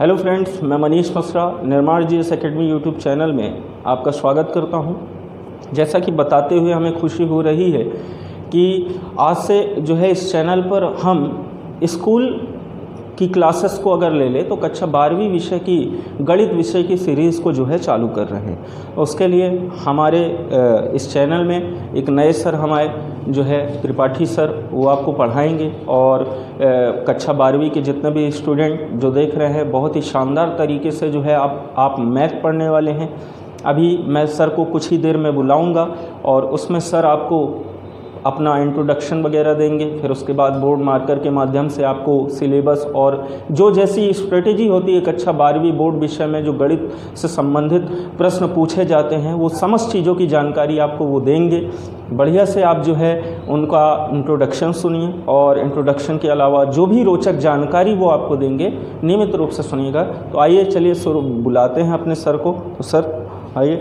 Hello friends, मैं मनीष मसरा निर्माण GS academy YouTube channel में आपका स्वागत करता हूं। जैसा कि बताते हुए हमें खुशी हो रही है कि आज से जो है इस चैनल पर हम स्कूल की क्लासेस को अगर ले लें तो कक्षा 12वीं विषय की गणित विषय की सीरीज़ को जो है चालू कर रहे हैं। उसके लिए हमारे इस चैनल में एक नए सर हमारे जो है त्रिपाठी सर, वो आपको पढ़ाएंगे और कक्षा 12वीं के जितने भी स्टूडेंट जो देख रहे हैं बहुत ही शानदार तरीके से जो है आप मैथ पढ़ने वाले हैं। अभी मैं सर को कुछ ही देर में बुलाऊंगा और उसमें सर आपको अपना इंट्रोडक्शन वगैरह देंगे। फिर उसके बाद बोर्ड मार्कर के माध्यम से आपको सिलेबस और जो जैसी स्ट्रेटेजी होती है कक्षा 12वीं बोर्ड विषय में जो गणित से संबंधित प्रश्न पूछे जाते हैं वो समस्त चीज़ों की जानकारी आपको वो देंगे। बढ़िया से आप जो है उनका इंट्रोडक्शन सुनिए और इंट्रोडक्शन के अलावा जो भी रोचक जानकारी वो आपको देंगे नियमित रूप से सुनिएगा। तो आइए चलिए सर बुलाते हैं अपने सर को। तो सर आइए।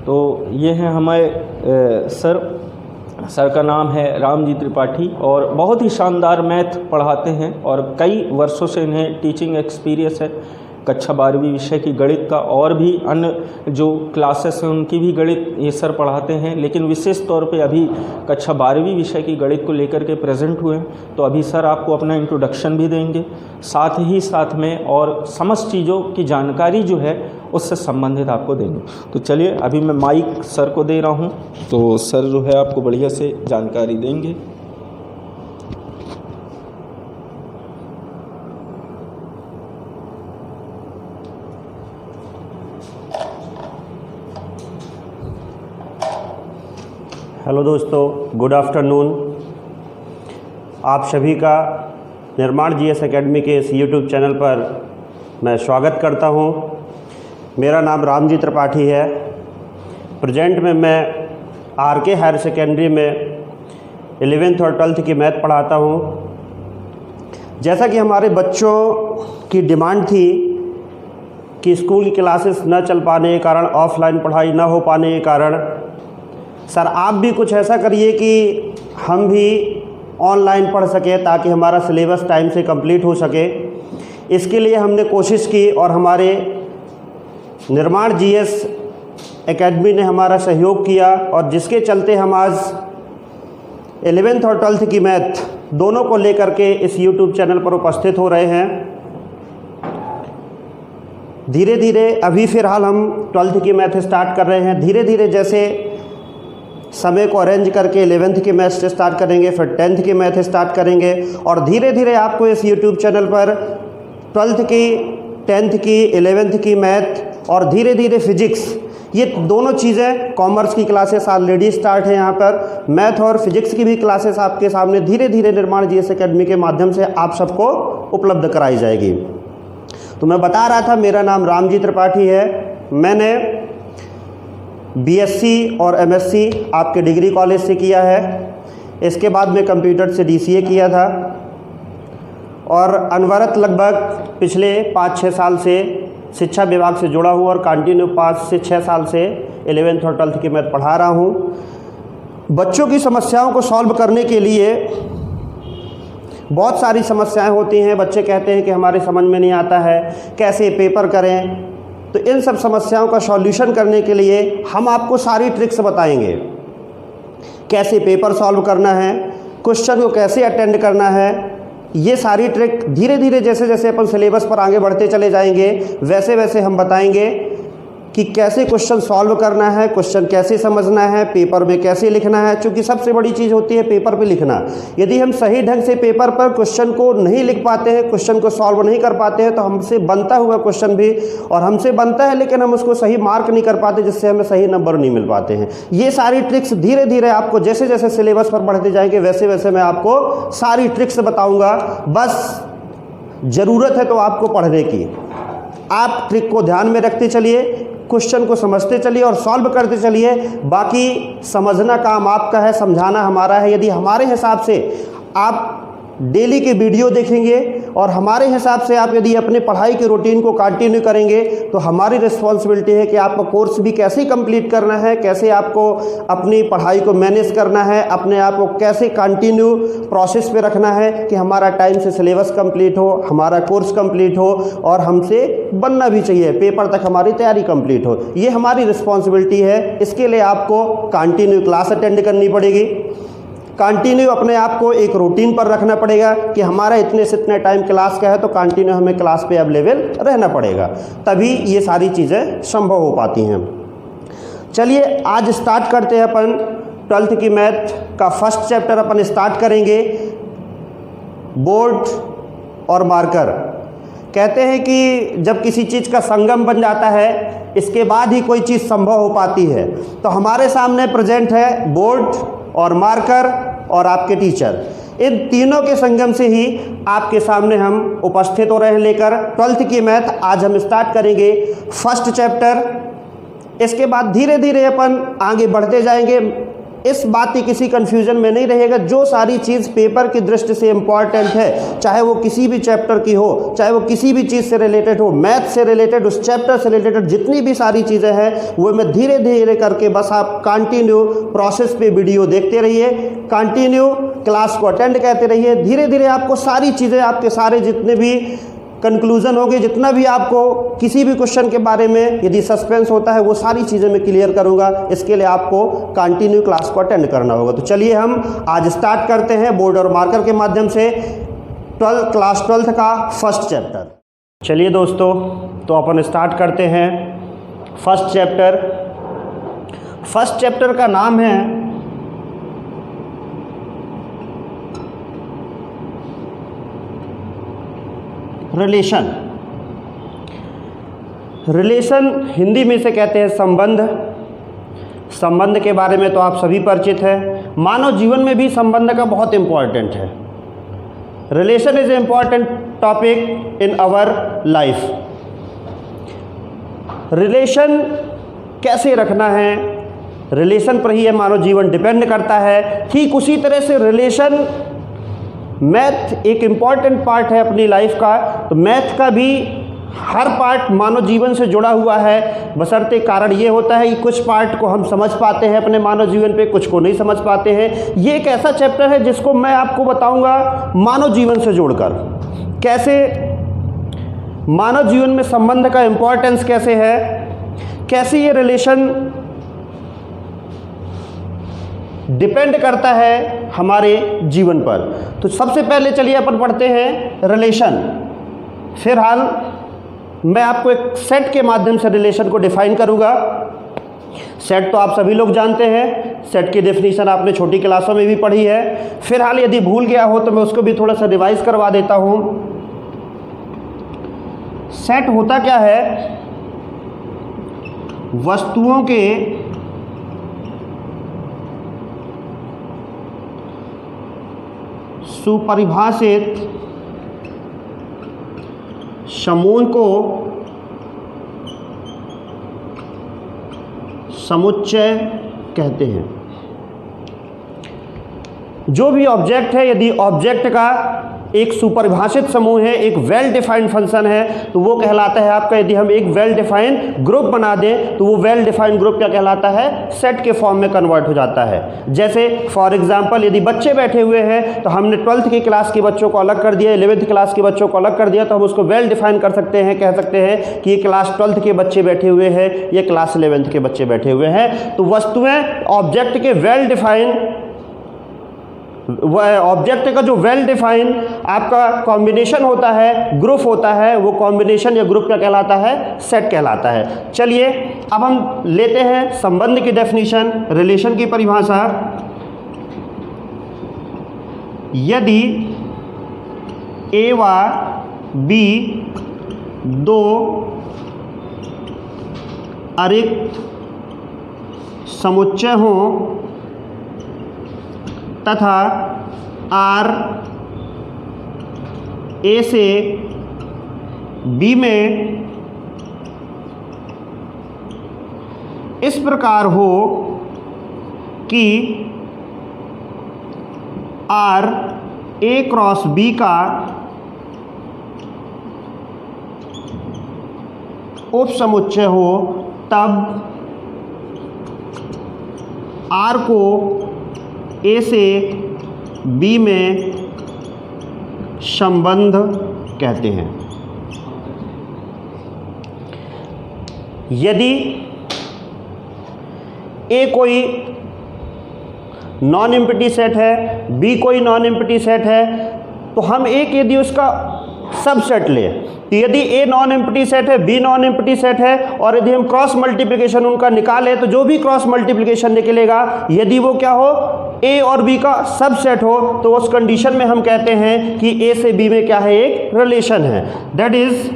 तो ये हैं हमारे सर का नाम है रामजी त्रिपाठी और बहुत ही शानदार मैथ पढ़ाते हैं और कई वर्षों से इन्हें टीचिंग एक्सपीरियंस है कक्षा 12वीं विषय की गणित का। और भी अन्य जो क्लासेस हैं उनकी भी गणित ये सर पढ़ाते हैं, लेकिन विशेष तौर पे अभी कक्षा 12वीं विषय की गणित को लेकर के प्रेजेंट हुए हैं। तो अभी सर आपको अपना इंट्रोडक्शन भी देंगे, साथ ही साथ में और समस्त चीज़ों की जानकारी जो है उससे संबंधित आपको देंगे। तो चलिए अभी मैं माइक सर को दे रहा हूँ, तो सर जो है आपको बढ़िया से जानकारी देंगे। हेलो दोस्तों, गुड आफ्टरनून। आप सभी का निर्माण जीएस एकेडमी के इस यूट्यूब चैनल पर मैं स्वागत करता हूं। मेरा नाम रामजी त्रिपाठी है। प्रेजेंट में मैं आरके हायर सेकेंडरी में 11th और 12th की मैथ पढ़ाता हूं। जैसा कि हमारे बच्चों की डिमांड थी कि स्कूल की क्लासेस न चल पाने के कारण, ऑफलाइन पढ़ाई न हो पाने के कारण, सर आप भी कुछ ऐसा करिए कि हम भी ऑनलाइन पढ़ सकें ताकि हमारा सिलेबस टाइम से कंप्लीट हो सके। इसके लिए हमने कोशिश की और हमारे निर्माण जीएस एकेडमी ने हमारा सहयोग किया और जिसके चलते हम आज 11th और 12th की मैथ दोनों को लेकर के इस यूट्यूब चैनल पर उपस्थित हो रहे हैं। धीरे धीरे अभी फ़िलहाल हम 12th की मैथ स्टार्ट कर रहे हैं। धीरे धीरे जैसे समय को अरेंज करके 11th की मैथ से स्टार्ट करेंगे, फिर 10th की मैथ स्टार्ट करेंगे और धीरे धीरे आपको इस यूट्यूब चैनल पर 12th की, 10th की, 11th की मैथ और धीरे धीरे फिजिक्स, ये दोनों चीज़ें, कॉमर्स की क्लासेस ऑलरेडी स्टार्ट है। यहाँ पर मैथ और फिजिक्स की भी क्लासेस आपके सामने धीरे धीरे निर्माण जीएस एकेडमी के माध्यम से आप सबको उपलब्ध कराई जाएगी। तो मैं बता रहा था, मेरा नाम रामजी त्रिपाठी है। मैंने बीएससी और एमएससी आपके डिग्री कॉलेज से किया है। इसके बाद में कंप्यूटर से डीसीए किया था और अनवरत लगभग पिछले 5-6 साल से शिक्षा विभाग से जुड़ा हुआ और कंटिन्यू 5 से 6 साल से 11th और 12th की मैथ पढ़ा रहा हूँ। बच्चों की समस्याओं को सॉल्व करने के लिए बहुत सारी समस्याएं होती हैं। बच्चे कहते हैं कि हमारे समझ में नहीं आता है, कैसे पेपर करें। तो इन सब समस्याओं का सॉल्यूशन करने के लिए हम आपको सारी ट्रिक्स बताएंगे। कैसे पेपर सॉल्व करना है, क्वेश्चन को कैसे अटेंड करना है, ये सारी ट्रिक धीरे धीरे जैसे जैसे अपन सिलेबस पर आगे बढ़ते चले जाएंगे वैसे वैसे हम बताएंगे कि कैसे क्वेश्चन सॉल्व करना है, क्वेश्चन कैसे समझना है, पेपर में कैसे लिखना है। क्योंकि सबसे बड़ी चीज़ होती है पेपर पे लिखना। यदि हम सही ढंग से पेपर पर क्वेश्चन को नहीं लिख पाते हैं, क्वेश्चन को सॉल्व नहीं कर पाते हैं, तो हमसे बनता हुआ क्वेश्चन भी और हमसे बनता है लेकिन हम उसको सही मार्क नहीं कर पाते, जिससे हमें सही नंबर नहीं मिल पाते हैं। ये सारी ट्रिक्स धीरे धीरे आपको जैसे जैसे सिलेबस पर बढ़ते जाएंगे वैसे वैसे मैं आपको सारी ट्रिक्स बताऊँगा। बस ज़रूरत है तो आपको पढ़ने की। आप ट्रिक को ध्यान में रखते चलिए, क्वेश्चन को समझते चलिए और सॉल्व करते चलिए। बाकी समझना काम आपका है, समझाना हमारा है। यदि हमारे हिसाब से आप डेली के वीडियो देखेंगे और हमारे हिसाब से आप यदि अपने पढ़ाई के रूटीन को कंटिन्यू करेंगे तो हमारी रिस्पॉन्सिबिलिटी है कि आपका कोर्स भी कैसे कंप्लीट करना है, कैसे आपको अपनी पढ़ाई को मैनेज करना है, अपने आप को कैसे कंटिन्यू प्रोसेस पे रखना है कि हमारा टाइम से सिलेबस कंप्लीट हो, हमारा कोर्स कंप्लीट हो और हमसे बनना भी चाहिए, पेपर तक हमारी तैयारी कंप्लीट हो। ये हमारी रिस्पॉन्सिबिलिटी है। इसके लिए आपको कंटिन्यू क्लास अटेंड करनी पड़ेगी, कंटिन्यू अपने आप को एक रूटीन पर रखना पड़ेगा कि हमारा इतने से इतने टाइम क्लास का है तो कंटिन्यू हमें क्लास पे अवेलेबल रहना पड़ेगा, तभी ये सारी चीज़ें संभव हो पाती हैं। चलिए आज स्टार्ट करते हैं अपन 12th की मैथ का फर्स्ट चैप्टर अपन स्टार्ट करेंगे, बोर्ड और मार्कर। कहते हैं कि जब किसी चीज़ का संगम बन जाता है इसके बाद ही कोई चीज़ संभव हो पाती है। तो हमारे सामने प्रेजेंट है बोर्ड और मार्कर और आपके टीचर, इन तीनों के संगम से ही आपके सामने हम उपस्थित हो रहे हैं लेकर 12th की मैथ। आज हम स्टार्ट करेंगे फर्स्ट चैप्टर, इसके बाद धीरे धीरे अपन आगे बढ़ते जाएंगे। इस बात की किसी कंफ्यूजन में नहीं रहेगा, जो सारी चीज़ पेपर की दृष्टि से इम्पॉर्टेंट है, चाहे वो किसी भी चैप्टर की हो, चाहे वो किसी भी चीज़ से रिलेटेड हो, मैथ से रिलेटेड, उस चैप्टर से रिलेटेड जितनी भी सारी चीज़ें हैं वो मैं धीरे धीरे करके, बस आप कंटिन्यू प्रोसेस पे वीडियो देखते रहिए, कंटिन्यू क्लास को अटेंड करते रहिए। धीरे धीरे आपको सारी चीज़ें, आपके सारे जितने भी कंक्लूजन होगी, जितना भी आपको किसी भी क्वेश्चन के बारे में यदि सस्पेंस होता है वो सारी चीज़ें मैं क्लियर करूंगा। इसके लिए आपको कंटिन्यू क्लास को अटेंड करना होगा। तो चलिए हम आज स्टार्ट करते हैं बोर्ड और मार्कर के माध्यम से क्लास 12th का फर्स्ट चैप्टर। चलिए दोस्तों, तो अपन स्टार्ट करते हैं फर्स्ट चैप्टर। फर्स्ट चैप्टर का नाम है रिलेशन। रिलेशन हिंदी में से कहते हैं संबंध। संबंध के बारे में तो आप सभी परिचित हैं, मानव जीवन में भी संबंध का बहुत इम्पॉर्टेंट है। Relation is a important topic in our life. Relation कैसे रखना है, रिलेशन पर ही मानव जीवन डिपेंड करता है। ठीक उसी तरह से रिलेशन, मैथ एक इम्पॉर्टेंट पार्ट है अपनी लाइफ का, तो मैथ का भी हर पार्ट मानव जीवन से जुड़ा हुआ है। बशर्ते कारण ये होता है कि कुछ पार्ट को हम समझ पाते हैं अपने मानव जीवन पे, कुछ को नहीं समझ पाते हैं। ये एक ऐसा चैप्टर है जिसको मैं आपको बताऊंगा मानव जीवन से जोड़कर, कैसे मानव जीवन में संबंध का इम्पोर्टेंस कैसे है, कैसे ये रिलेशन डिपेंड करता है हमारे जीवन पर। तो सबसे पहले चलिए अपन पढ़ते हैं रिलेशन। फिलहाल मैं आपको एक सेट के माध्यम से रिलेशन को डिफाइन करूंगा। सेट तो आप सभी लोग जानते हैं, सेट की डेफिनेशन आपने छोटी क्लासों में भी पढ़ी है। फिलहाल यदि भूल गया हो तो मैं उसको भी थोड़ा सा रिवाइज करवा देता हूं। सेट होता क्या है, वस्तुओं के सुपरिभाषित समूह को समुच्चय कहते हैं। जो भी ऑब्जेक्ट है, यदि ऑब्जेक्ट का एक सुपरिभाषित समूह है, एक वेल डिफाइंड फंक्शन है, तो वो कहलाता है आपका, यदि हम एक वेल डिफाइंड ग्रुप बना दें तो वो वेल डिफाइंड ग्रुप क्या कहलाता है, सेट के फॉर्म में कन्वर्ट हो जाता है। जैसे फॉर एग्जांपल यदि बच्चे बैठे हुए हैं तो हमने 12th की क्लास के बच्चों को अलग कर दिया, 11th क्लास के बच्चों को अलग कर दिया, तो हम उसको वेल डिफाइन कर सकते हैं, कह सकते हैं कि ये क्लास 12th के बच्चे बैठे हुए हैं, ये क्लास 11th के बच्चे बैठे हुए हैं। तो वस्तुएं ऑब्जेक्ट के वेल डिफाइन, ऑब्जेक्ट का जो वेल डिफाइन आपका कॉम्बिनेशन होता है, ग्रुप होता है, वो कॉम्बिनेशन या ग्रुप क्या कहलाता है, सेट कहलाता है। चलिए अब हम लेते हैं संबंध की डेफिनेशन, रिलेशन की परिभाषा। यदि ए व बी दो अरिक्त समुच्चय हों तथा आर ए से बी में इस प्रकार हो कि आर ए क्रॉस बी का उप समुच्चय हो तब R को A से B में संबंध कहते हैं। यदि A कोई नॉन एम्प्टी सेट है, B कोई नॉन एम्प्टी सेट है, तो हम एक यदि उसका सबसेट लें, तो यदि A नॉन एम्प्टी सेट है, B नॉन एम्प्टी सेट है, और यदि हम क्रॉस मल्टीप्लिकेशन उनका निकालें, तो जो भी क्रॉस मल्टीप्लिकेशन निकलेगा यदि वो क्या हो, A और B का सबसेट हो, तो उस कंडीशन में हम कहते हैं कि A से B में क्या है, एक रिलेशन है। That is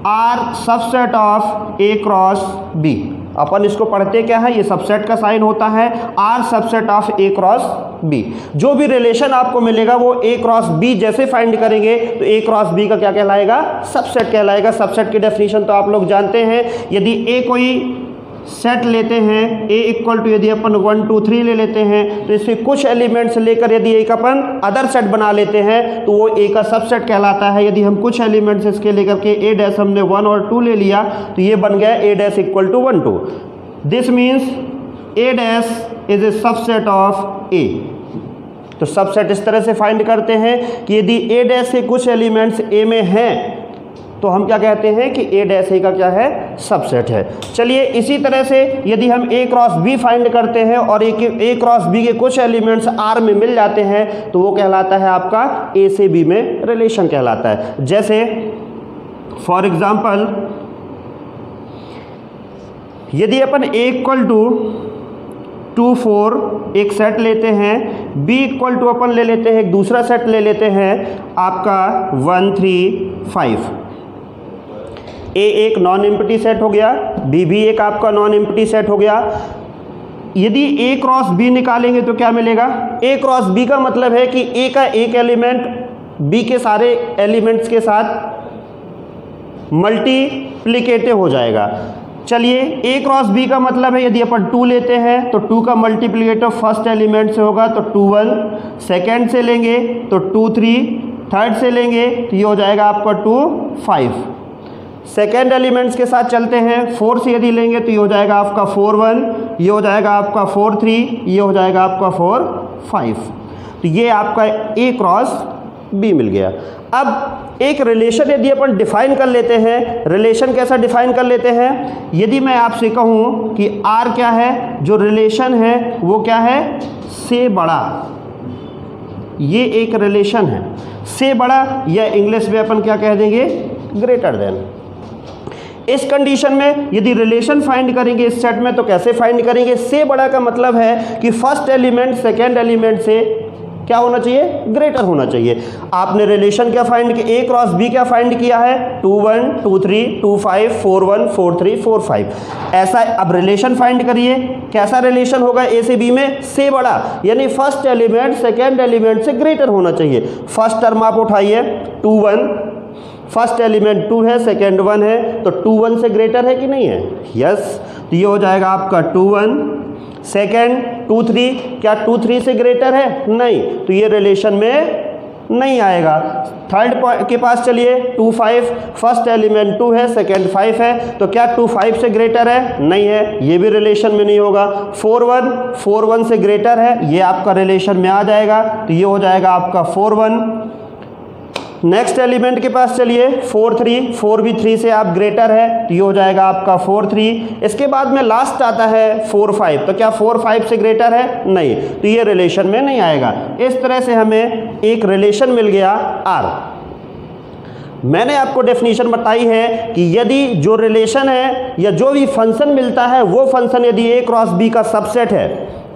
R subset of A cross B। अपन इसको पढ़ते क्या है, ये सबसेट का साइन होता है, R subset of A cross B। जो भी रिलेशन आपको मिलेगा वो A क्रॉस B जैसे फाइंड करेंगे तो A क्रॉस B का क्या कहलाएगा, सबसेट कहलाएगा। सबसेट की डेफिनेशन तो आप लोग जानते हैं। यदि A कोई सेट लेते हैं, A इक्वल टू यदि अपन 1 2 3 ले लेते हैं, तो इसके कुछ एलिमेंट्स लेकर यदि एक अपन अदर सेट बना लेते हैं तो वो A का सबसेट कहलाता है। यदि हम कुछ एलिमेंट्स इसके लेकर के A डैश हमने 1 और 2 ले लिया तो ये बन गया A dash equal to 1 2। This means A dash is a subset of A। तो सबसेट इस तरह से फाइंड करते हैं कि यदि A डैश के कुछ एलिमेंट्स A में हैं तो हम क्या कहते हैं कि A डैश A का क्या है, सबसेट है। चलिए इसी तरह से यदि हम A क्रॉस B फाइंड करते हैं और A क्रॉस B के कुछ एलिमेंट्स R में मिल जाते हैं तो वो कहलाता है आपका A से B में रिलेशन कहलाता है। जैसे फॉर एग्जांपल यदि अपन A इक्वल टू 2 4 एक सेट लेते हैं, B इक्वल टू अपन ले लेते हैं एक दूसरा सेट ले लेते हैं आपका 1 3 5। A एक नॉन एम्प्टी सेट हो गया, B भी एक आपका नॉन एम्प्टी सेट हो गया। यदि A क्रॉस B निकालेंगे तो क्या मिलेगा, A क्रॉस B का मतलब है कि A का एक एलिमेंट B के सारे एलिमेंट्स के साथ मल्टीप्लिकेटिव हो जाएगा। चलिए A क्रॉस B का मतलब है यदि अपन 2 लेते हैं तो 2 का मल्टीप्लिकेटिव फर्स्ट एलिमेंट से होगा तो 2 1, सेकेंड से लेंगे तो 2 3, थर्ड से लेंगे तो ये हो जाएगा आपका 2 5। सेकेंड एलिमेंट्स के साथ चलते हैं, 4 से यदि लेंगे तो ये हो जाएगा आपका 4 1, ये हो जाएगा आपका 4 3, ये हो जाएगा आपका 4 5। तो ये आपका A क्रॉस B मिल गया। अब एक रिलेशन यदि अपन डिफाइन कर लेते हैं, रिलेशन कैसा डिफाइन कर लेते हैं, यदि मैं आपसे कहूँ कि R क्या है, जो रिलेशन है वो क्या है, से बड़ा, ये एक रिलेशन है से बड़ा, या इंग्लिश में अपन क्या कह देंगे, ग्रेटर देन। इस कंडीशन में यदि रिलेशन फाइंड करेंगे इस सेट में तो कैसे फाइंड करेंगे, से बड़ा का मतलब है कि फर्स्ट एलिमेंट सेकेंड एलिमेंट से क्या होना चाहिए, ग्रेटर होना चाहिए। आपने रिलेशन क्या फाइंड किया, A क्रॉस B क्या फाइंड किया है, 2 1 2 3 2 5 4 1 4 3 4 5। ऐसा अब रिलेशन फाइंड करिए, कैसा रिलेशन होगा A से B में, से बड़ा, यानी फर्स्ट एलिमेंट सेकेंड एलिमेंट से ग्रेटर होना चाहिए। फर्स्ट टर्म आप उठाइए 2 1, फर्स्ट एलिमेंट 2 है, सेकेंड 1 है, तो 2 1 से ग्रेटर है कि नहीं है, यस। तो ये हो जाएगा आपका 2 1, सेकेंड 2 3, क्या 2 3 से ग्रेटर है, नहीं, तो ये रिलेशन में नहीं आएगा। थर्ड के पास चलिए 2 5, फर्स्ट एलिमेंट 2 है, सेकेंड 5 है, तो क्या 2 5 से ग्रेटर है, नहीं है, ये भी रिलेशन में नहीं होगा। 4 1 से ग्रेटर है, ये आपका रिलेशन में आ जाएगा, तो ये हो जाएगा आपका 4 1। नेक्स्ट एलिमेंट के पास चलिए 4 3, 4 भी 3 से आप ग्रेटर है, तो ये हो जाएगा आपका 4 3। इसके बाद में लास्ट आता है 4 5, तो क्या 4 5 से ग्रेटर है, नहीं, तो ये रिलेशन में नहीं आएगा। इस तरह से हमें एक रिलेशन मिल गया R। मैंने आपको डेफिनेशन बताई है कि यदि जो रिलेशन है या जो भी फंक्शन मिलता है वो फंक्शन यदि A क्रॉस B का सबसेट है,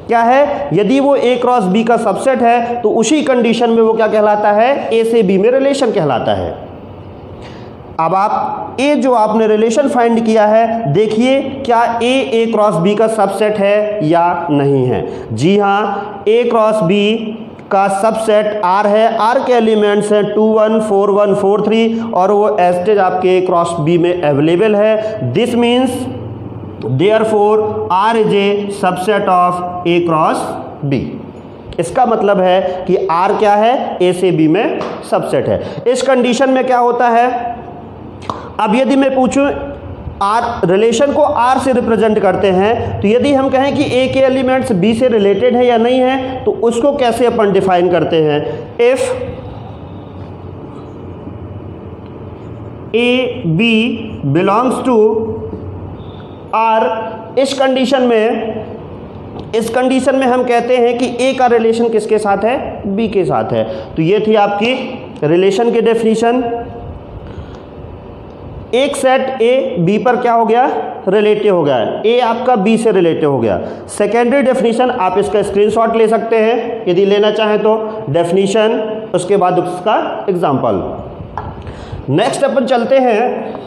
क्या है, यदि वो A क्रॉस B का सबसेट है तो उसी कंडीशन में वो क्या कहलाता है, A से B में रिलेशन कहलाता है। अब आप A जो आपने रिलेशन फाइंड किया है, देखिए क्या A क्रॉस B का सबसेट है या नहीं है। जी हाँ, A क्रॉस B का सबसेट R है, R के एलिमेंट्स हैं 2 1 4 1 4 3 और वो एस्टेज आपके A क्रॉस B में अवेलेबल है। This means Therefore R is a subset of A cross B। इसका मतलब है कि R क्या है, A से B में सबसेट है। इस कंडीशन में क्या होता है, अब यदि मैं पूछूं आर, रिलेशन को आर से रिप्रेजेंट करते हैं, तो यदि हम कहें कि ए के एलिमेंट्स बी से रिलेटेड है या नहीं है, तो उसको कैसे अपन डिफाइन करते हैं? If A B belongs to R, इस कंडीशन में हम कहते हैं कि ए का रिलेशन किसके साथ है? बी के साथ है। तो ये थी आपकी रिलेशन की डेफिनेशन। एक सेट ए बी पर क्या हो गया? रिलेटिव हो गया है, ए आपका बी से रिलेटिव हो गया। सेकेंडरी डेफिनेशन आप इसका स्क्रीनशॉट ले सकते हैं यदि लेना चाहें तो, डेफिनेशन उसके बाद उसका एग्जाम्पल। नेक्स्ट अपन चलते हैं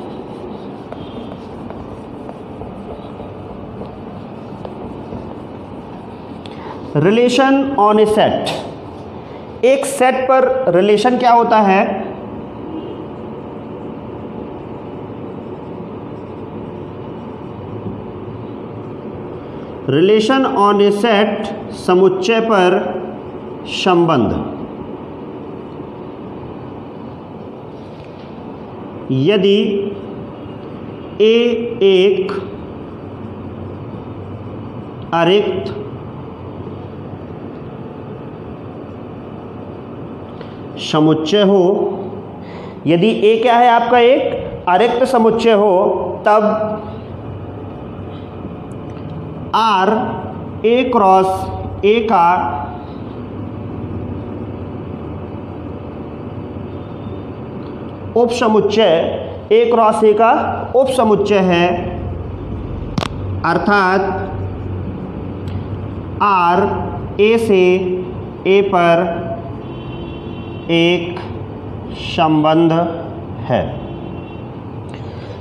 रिलेशन ऑन ए सेट। एक सेट पर रिलेशन क्या होता है? रिलेशन ऑन ए सेट समुच्चय पर संबंध। यदि ए एक अरिक्त समुच्चय हो, यदि ए क्या है आपका? एक अरिक्त समुच्चय हो, तब आर ए क्रॉस ए का उपसमुच्चय, ए क्रॉस ए का उपसमुच्चय है, अर्थात आर ए से ए पर एक संबंध है।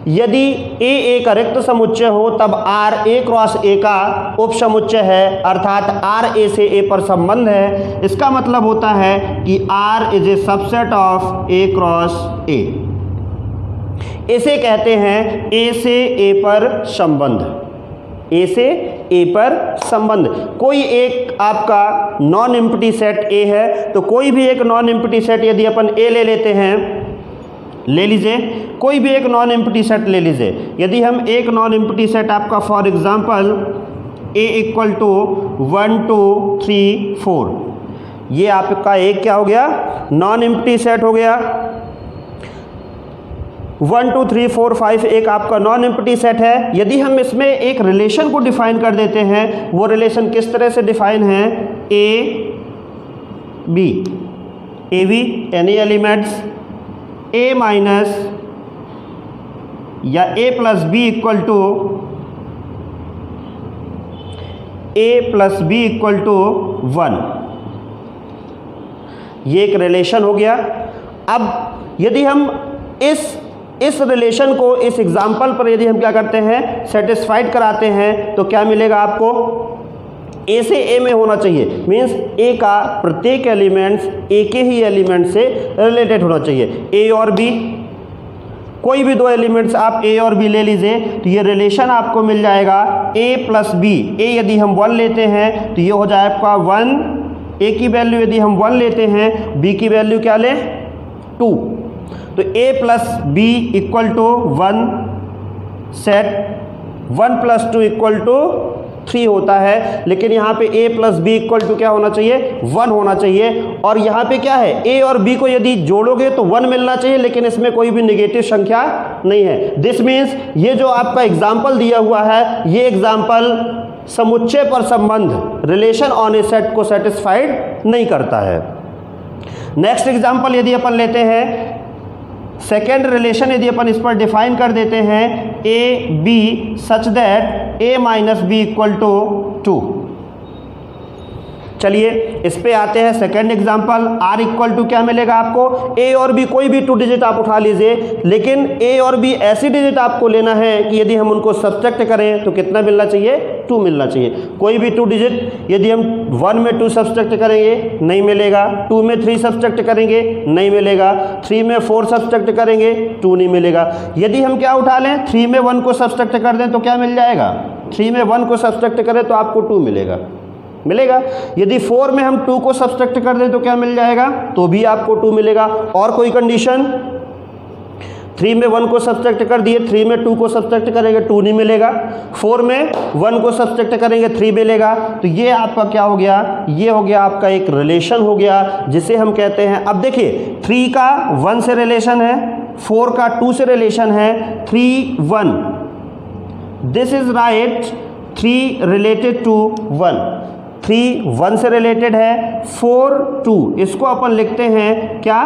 यदि ए एक अरिक्त समुच्चय हो, तब आर ए क्रॉस ए का उपसमुच्चय है, अर्थात आर ए से ए पर संबंध है। इसका मतलब होता है कि R is a subset of A cross A. इसे कहते हैं ए से ए पर संबंध। ए से ए पर संबंध। कोई एक आपका नॉन एम्प्टी सेट ए है, तो कोई भी एक नॉन एम्प्टी सेट यदि अपन ए ले लेते हैं, ले लीजिए कोई भी एक नॉन एम्प्टी सेट ले लीजिए। यदि हम एक नॉन एम्प्टी सेट आपका for example A equal to 1 2 3 4, ये आपका एक क्या हो गया? नॉन एम्प्टी सेट हो गया। 1 2 3 4 5 एक आपका नॉन एम्प्टी सेट है। यदि हम इसमें एक रिलेशन को डिफाइन कर देते हैं, वो रिलेशन किस तरह से डिफाइन है? A b, a b any elements a minus या a plus B equal to a plus B equal to 1, ये एक रिलेशन हो गया। अब यदि हम इस रिलेशन को इस एग्जाम्पल पर यदि हम क्या करते हैं? सेटिस्फाइड कराते हैं, तो क्या मिलेगा आपको? ए से ए में होना चाहिए, मीन्स ए का प्रत्येक एलिमेंट्स ए के ही एलिमेंट से रिलेटेड होना चाहिए। ए और बी, कोई भी दो एलिमेंट्स आप ए और बी ले लीजिए, तो ये रिलेशन आपको मिल जाएगा ए प्लस बी। ए यदि हम 1 लेते हैं तो ये हो जाए आपका 1, ए की वैल्यू यदि हम 1 लेते हैं, बी की वैल्यू क्या लें? 2, तो a plus B equal to 1 set 1 plus 2 equal to 3 होता है। लेकिन यहाँ पे a plus B equal to क्या होना चाहिए? 1 होना चाहिए। और यहाँ पे क्या है? a और b को यदि जोड़ोगे तो 1 मिलना चाहिए, लेकिन इसमें कोई भी नेगेटिव संख्या नहीं है। दिस मीन्स ये जो आपका एग्जाम्पल दिया हुआ है, ये एग्जाम्पल समुच्चय पर संबंध, रिलेशन ऑन ए सेट को सेटिस्फाइड नहीं करता है। नेक्स्ट एग्जाम्पल यदि अपन लेते हैं, सेकेंड रिलेशन यदि अपन इस पर डिफाइन कर देते हैं, A B such that A minus B equal to 2। चलिए इस पे आते हैं। Second example, R equal to क्या मिलेगा आपको? ए और बी, कोई भी 2 डिजिट आप उठा लीजिए, लेकिन ए और बी ऐसी डिजिट आपको लेना है कि यदि हम उनको सब्ट्रैक्ट करें तो कितना मिलना चाहिए? 2 मिलना चाहिए। कोई भी 2 डिजिट यदि हम 1 में 2 सब्ट्रैक्ट करेंगे नहीं मिलेगा, 2 में 3 सब्ट्रैक्ट करेंगे नहीं मिलेगा, 3 में 4 सब्ट्रैक्ट करेंगे 2 नहीं मिलेगा। यदि हम क्या उठा लें, 3 में 1 को सब्ट्रैक्ट कर दें तो क्या मिल जाएगा? 3 में 1 को सब्ट्रैक्ट करें तो आपको 2 मिलेगा। यदि 4 में हम 2 को सब्ट्रैक्ट कर दें तो क्या मिल जाएगा? तो भी आपको 2 मिलेगा। और कोई कंडीशन? 3 में 1 को सब्ट्रैक्ट कर दिए, 3 में 2 को सब्ट्रैक्ट करेंगे 2 नहीं मिलेगा, 4 में 1 को सब्ट्रैक्ट करेंगे 3 मिलेगा। तो ये आपका क्या हो गया, ये हो गया आपका एक रिलेशन हो गया जिसे हम कहते हैं, अब देखिए 3 का 1 से रिलेशन है, 4 का 2 से रिलेशन है, 3 1, this is right, 3 related to 1, 3 1 से रिलेटेड है, 4 2, इसको अपन लिखते हैं क्या,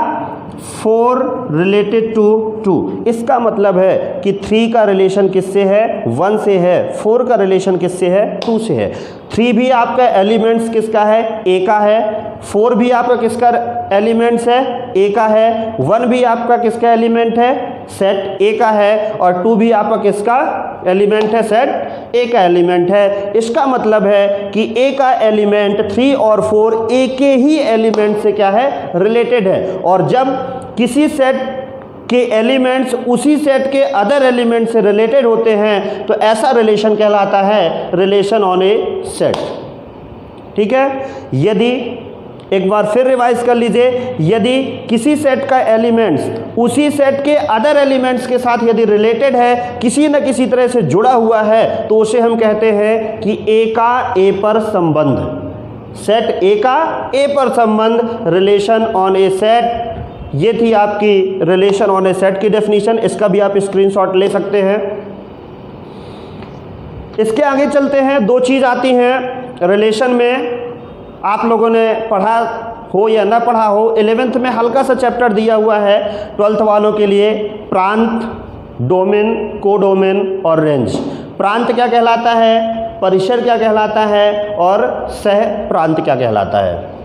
4 रिलेटेड टू 2। इसका मतलब है कि 3 का रिलेशन किससे है, 1 से है, 4 का रिलेशन किससे है, 2 से है। 3 भी आपका एलिमेंट्स किसका है, ए का है, 4 भी आपका किसका एलिमेंट्स है, ए का है, 1 भी आपका किसका एलिमेंट है, सेट ए का है, और 2 भी आपका किसका एलिमेंट है, सेट ए का एलिमेंट है। इसका मतलब है कि ए का एलिमेंट 3 और 4 ए के ही एलिमेंट से क्या है, रिलेटेड है। और जब किसी सेट के एलिमेंट्स उसी सेट के अदर एलिमेंट से रिलेटेड होते हैं तो ऐसा रिलेशन कहलाता है रिलेशन ऑन ए सेट। ठीक है, यदि एक बार फिर रिवाइज कर लीजिए, यदि किसी सेट का एलिमेंट्स उसी सेट के अदर एलिमेंट्स के साथ यदि रिलेटेड है, किसी न किसी तरह से जुड़ा हुआ है, तो उसे हम कहते हैं कि ए का ए पर संबंध, सेट ए का ए पर संबंध, रिलेशन ऑन ए सेट। ये थी आपकी रिलेशन ऑन ए सेट की डेफिनेशन, इसका भी आप स्क्रीनशॉट ले सकते हैं। इसके आगे चलते हैं, दो चीज़ आती हैं रिलेशन में, आप लोगों ने पढ़ा हो या ना पढ़ा हो, 11th में हल्का सा चैप्टर दिया हुआ है 12th वालों के लिए, प्रांत, डोमेन, कोडोमेन और रेंज। प्रांत क्या कहलाता है, परिसर क्या कहलाता है, और सह प्रांत क्या कहलाता है।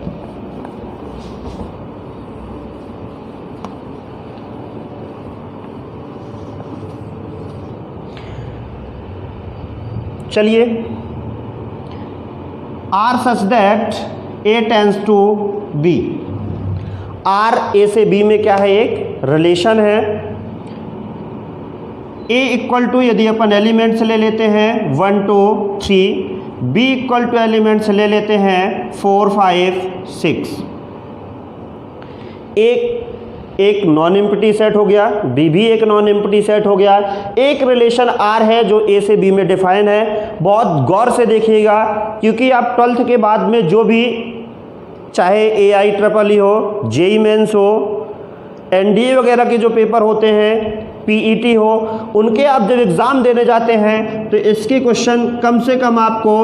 चलिए, R such that A tends to B, R A से बी में क्या है, एक रिलेशन है। ए इक्वल टू, यदि अपन एलिमेंट्स ले लेते हैं 1 2 3, बी इक्वल टू एलिमेंट्स ले लेते हैं 4 5 6। एक नॉन एम्प्टी सेट हो गया, बी भी एक नॉन एम्प्टी सेट हो गया। एक रिलेशन आर है जो ए से बी में डिफाइन है। बहुत गौर से देखिएगा, क्योंकि आप 12th के बाद में जो भी, चाहे AIEEE हो, JEE मेंस हो, NDA वगैरह के जो पेपर होते हैं, PET हो, उनके आप जब एग्ज़ाम देने जाते हैं तो इसके क्वेश्चन कम से कम आपको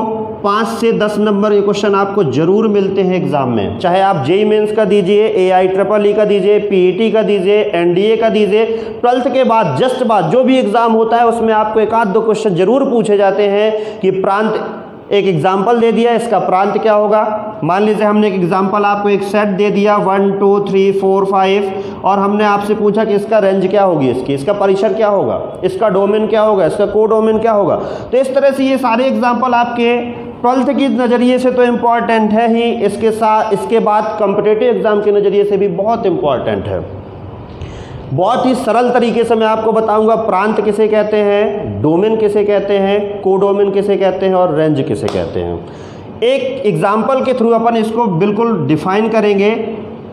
5 से 10 नंबर के क्वेश्चन आपको ज़रूर मिलते हैं एग्ज़ाम में। चाहे आप JEE मेंस का दीजिए, AIEEE का दीजिए, PET का दीजिए, NDA का दीजिए, 12th के बाद जस्ट बाद जो भी एग्ज़ाम होता है उसमें आपको एक आध दो क्वेश्चन ज़रूर पूछे जाते हैं कि प्रांत, एक एग्जाम्पल दे दिया, इसका प्रांत क्या होगा। मान लीजिए हमने एक एग्जाम्पल आपको एक सेट दे दिया 1 2 3 4 5, और हमने आपसे पूछा कि इसका रेंज क्या होगी, इसका परिसर क्या होगा, इसका डोमेन क्या होगा, इसका कोडोमेन क्या होगा। तो इस तरह से ये सारे एग्जाम्पल आपके 12th के नज़रिए से तो इम्पॉर्टेंट है ही, इसके बाद कॉम्पिटिटिव एग्ज़ाम के नज़रिए से भी बहुत इम्पॉर्टेंट है। बहुत ही सरल तरीके से मैं आपको बताऊंगा प्रांत किसे कहते हैं, डोमेन किसे कहते हैं, कोडोमेन किसे कहते हैं, और रेंज किसे कहते हैं। एक एग्जाम्पल के थ्रू अपन इसको बिल्कुल डिफाइन करेंगे।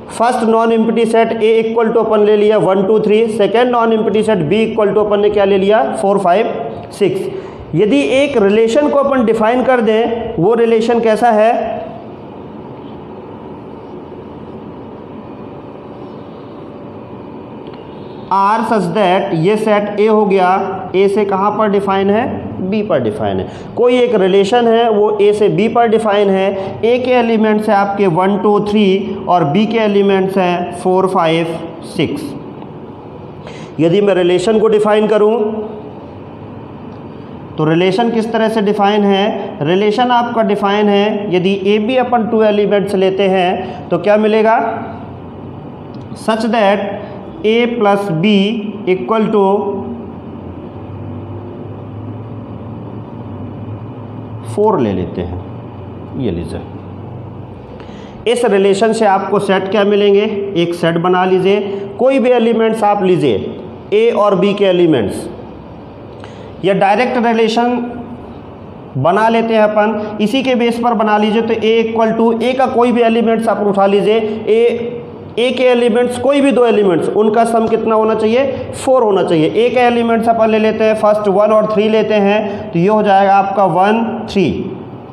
First non empty set A equal to अपन ले लिया 1 2 3, second non empty set B equal to अपन ने क्या ले लिया 4 5 6। यदि एक रिलेशन को अपन डिफाइन कर दें, वो रिलेशन कैसा है, आर सच दैट, ये सेट ए हो गया, ए से कहाँ पर डिफाइन है, बी पर डिफाइन है। कोई एक रिलेशन है वो ए से बी पर डिफाइन है। ए के एलिमेंट्स हैं आपके 1 2 3 और बी के एलिमेंट्स हैं 4 5 6। यदि मैं रिलेशन को डिफाइन करूं तो रिलेशन किस तरह से डिफाइन है, रिलेशन आपका डिफाइन है, यदि ए बी अपन 2 एलिमेंट्स लेते हैं तो क्या मिलेगा, such that A plus B equal to 4 ले लेते हैं। ये लीजिए, इस रिलेशन से आपको सेट क्या मिलेंगे, एक सेट बना लीजिए। कोई भी एलिमेंट्स आप लीजिए, ए और बी के एलिमेंट्स, या डायरेक्ट रिलेशन बना लेते हैं अपन, इसी के बेस पर बना लीजिए। तो ए इक्वल टू, ए का कोई भी एलिमेंट्स आप उठा लीजिए, ए ए के एलिमेंट्स, कोई भी दो एलिमेंट्स, उनका सम कितना होना चाहिए, 4 होना चाहिए। ए के एलिमेंट्स अपन ले लेते हैं, फर्स्ट 1 और 3 लेते हैं, तो ये हो जाएगा आपका 1 3,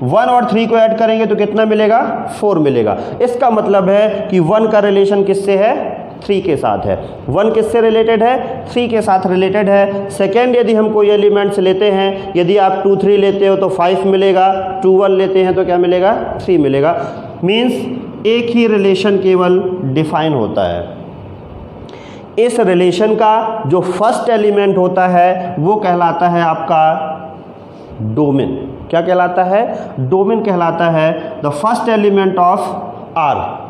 1 और 3 को ऐड करेंगे तो कितना मिलेगा, 4 मिलेगा। इसका मतलब है कि 1 का रिलेशन किससे है, 3 के साथ है। 1 किससे रिलेटेड है, 3 के साथ रिलेटेड है। सेकेंड, यदि हम कोई एलिमेंट्स लेते हैं, यदि आप 2 3 लेते हो तो 5 मिलेगा, 2 1 लेते हैं तो क्या मिलेगा, 3 मिलेगा। मीन्स एक ही रिलेशन केवल डिफाइन होता है। इस रिलेशन का जो फर्स्ट एलिमेंट होता है वो कहलाता है आपका डोमेन। क्या कहलाता है, डोमेन कहलाता है। The first element of R.